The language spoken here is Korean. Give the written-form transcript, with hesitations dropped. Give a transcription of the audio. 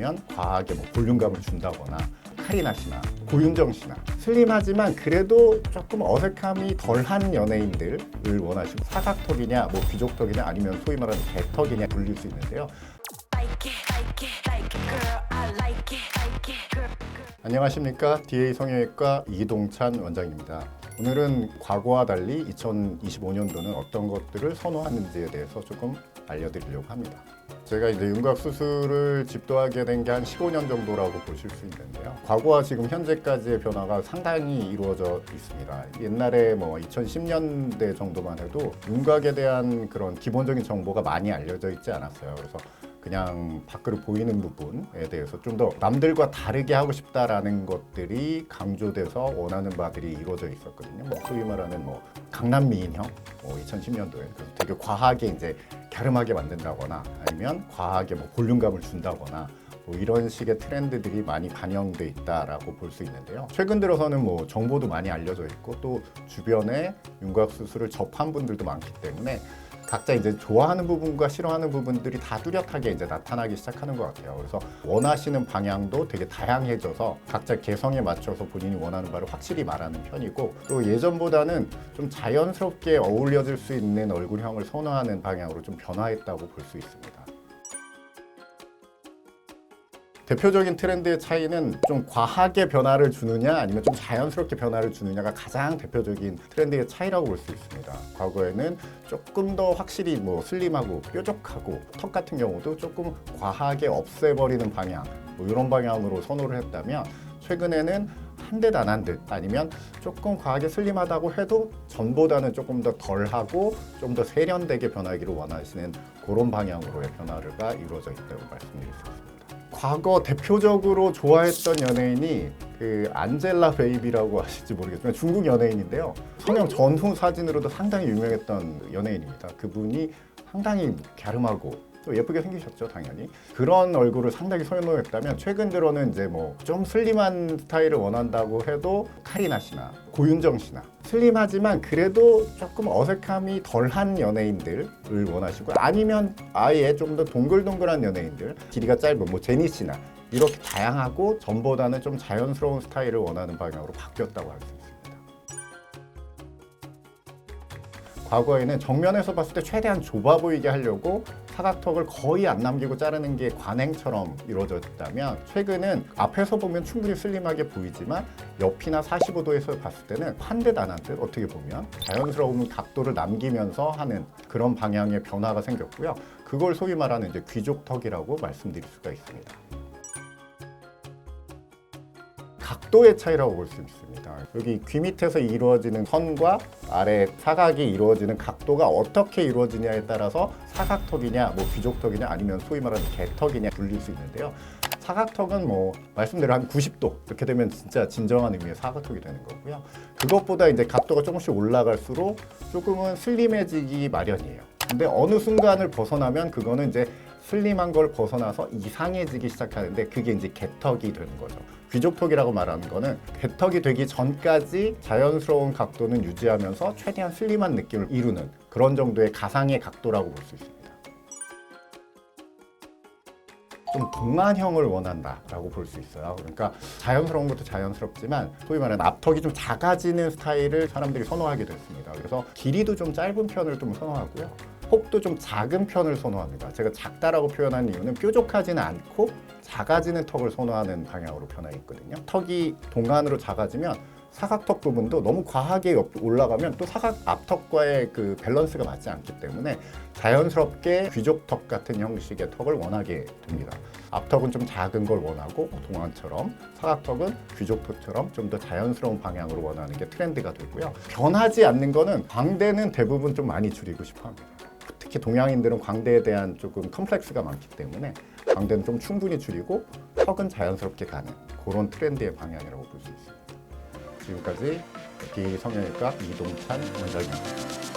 아니면 과하게 뭐 볼륨감을 준다거나 카리나 씨나 고윤정 씨나 슬림하지만 그래도 조금 어색함이 덜한 연예인들을 원하시고 사각턱이냐 뭐 귀족턱이냐 아니면 소위 말하는 개턱이냐 불릴 수 있는데요. 안녕하십니까. DA 성형외과 이동찬 원장입니다. 오늘은 과거와 달리 2025년도는 어떤 것들을 선호하는지에 대해서 조금 알려드리려고 합니다. 제가 이제 윤곽 수술을 집도하게 된 게 한 15년 정도라고 보실 수 있는데요. 과거와 지금 현재까지의 변화가 상당히 이루어져 있습니다. 옛날에 뭐 2010년대 정도만 해도 윤곽에 대한 그런 기본적인 정보가 많이 알려져 있지 않았어요. 그래서 그냥 밖으로 보이는 부분에 대해서 좀 더 남들과 다르게 하고 싶다라는 것들이 강조돼서 원하는 바들이 이루어져 있었거든요. 뭐 소위 말하는 뭐 강남 미인형, 2010년도에 되게 과하게 이제 갸름하게 만든다거나 아니면 과하게 뭐 볼륨감을 준다거나 뭐 이런 식의 트렌드들이 많이 반영돼 있다라고 볼 수 있는데요. 최근 들어서는 뭐 정보도 많이 알려져 있고 또 주변에 윤곽 수술을 접한 분들도 많기 때문에 각자 이제 좋아하는 부분과 싫어하는 부분들이 다 뚜렷하게 이제 나타나기 시작하는 것 같아요. 그래서 원하시는 방향도 되게 다양해져서 각자 개성에 맞춰서 본인이 원하는 바를 확실히 말하는 편이고 또 예전보다는 좀 자연스럽게 어울려질 수 있는 얼굴형을 선호하는 방향으로 좀 변화했다고 볼 수 있습니다. 대표적인 트렌드의 차이는 좀 과하게 변화를 주느냐 아니면 좀 자연스럽게 변화를 주느냐가 가장 대표적인 트렌드의 차이라고 볼 수 있습니다. 과거에는 조금 더 확실히 뭐 슬림하고 뾰족하고 턱 같은 경우도 조금 과하게 없애버리는 방향 뭐 이런 방향으로 선호를 했다면 최근에는 한 듯 안 한 듯 아니면 조금 과하게 슬림하다고 해도 전보다는 조금 더 덜하고 좀 더 세련되게 변하기를 원하시는 그런 방향으로의 변화가 이루어져 있다고 말씀드릴 수 있습니다. 과거 대표적으로 좋아했던 연예인이 그 안젤라 베이비라고 아실지 모르겠지만 중국 연예인인데요. 성형 전후 사진으로도 상당히 유명했던 연예인입니다. 그분이 상당히 갸름하고 또 예쁘게 생기셨죠, 당연히. 그런 얼굴을 상당히 선호했다면 최근 들어는 이제 뭐 좀 슬림한 스타일을 원한다고 해도 카리나 씨나 고윤정 씨나 슬림하지만 그래도 조금 어색함이 덜한 연예인들을 원하시고 아니면 아예 좀 더 동글동글한 연예인들 길이가 짧은 뭐 제니 씨나 이렇게 다양하고 전보다는 좀 자연스러운 스타일을 원하는 방향으로 바뀌었다고 할 수 있습니다. 과거에는 정면에서 봤을 때 최대한 좁아 보이게 하려고 사각턱을 거의 안 남기고 자르는 게 관행처럼 이루어졌다면 최근은 앞에서 보면 충분히 슬림하게 보이지만 옆이나 45도에서 봤을 때는 한 듯 안 한 듯 어떻게 보면 자연스러운 각도를 남기면서 하는 그런 방향의 변화가 생겼고요. 그걸 소위 말하는 이제 귀족턱이라고 말씀드릴 수가 있습니다. 각도의 차이라고 볼 수 있습니다. 여기 귀 밑에서 이루어지는 선과 아래 사각이 이루어지는 각도가 어떻게 이루어지냐에 따라서 사각턱이냐, 뭐 귀족턱이냐, 아니면 소위 말하는 개턱이냐 불릴 수 있는데요. 사각턱은 뭐 말씀대로 한 90도 이렇게 되면 진짜 진정한 의미의 사각턱이 되는 거고요. 그것보다 이제 각도가 조금씩 올라갈수록 조금은 슬림해지기 마련이에요. 근데 어느 순간을 벗어나면 그거는 이제 슬림한 걸 벗어나서 이상해지기 시작하는데 그게 이제 개턱이 되는 거죠. 귀족턱이라고 말하는 거는 개턱이 되기 전까지 자연스러운 각도는 유지하면서 최대한 슬림한 느낌을 이루는 그런 정도의 가상의 각도라고 볼 수 있습니다. 좀 동안형을 원한다라고 볼 수 있어요. 그러니까 자연스러운 것도 자연스럽지만 소위 말하는 앞턱이 좀 작아지는 스타일을 사람들이 선호하게 됐습니다. 그래서 길이도 좀 짧은 편을 좀 선호하고요. 폭도 좀 작은 편을 선호합니다. 제가 작다라고 표현한 이유는 뾰족하지는 않고 작아지는 턱을 선호하는 방향으로 변화했거든요. 턱이 동안으로 작아지면 사각턱 부분도 너무 과하게 올라가면 또 사각 앞턱과의 그 밸런스가 맞지 않기 때문에 자연스럽게 귀족턱 같은 형식의 턱을 원하게 됩니다. 앞턱은 좀 작은 걸 원하고 동안처럼 사각턱은 귀족턱처럼 좀 더 자연스러운 방향으로 원하는 게 트렌드가 되고요. 변하지 않는 거는 광대는 대부분 좀 많이 줄이고 싶어 합니다. 특히 동양인들은 광대에 대한 조금 컴플렉스가 많기 때문에 광대는 좀 충분히 줄이고 턱은 자연스럽게 가는 그런 트렌드의 방향이라고 볼 수 있습니다. 지금까지 DA 성형외과 이동찬 원장이었습니다.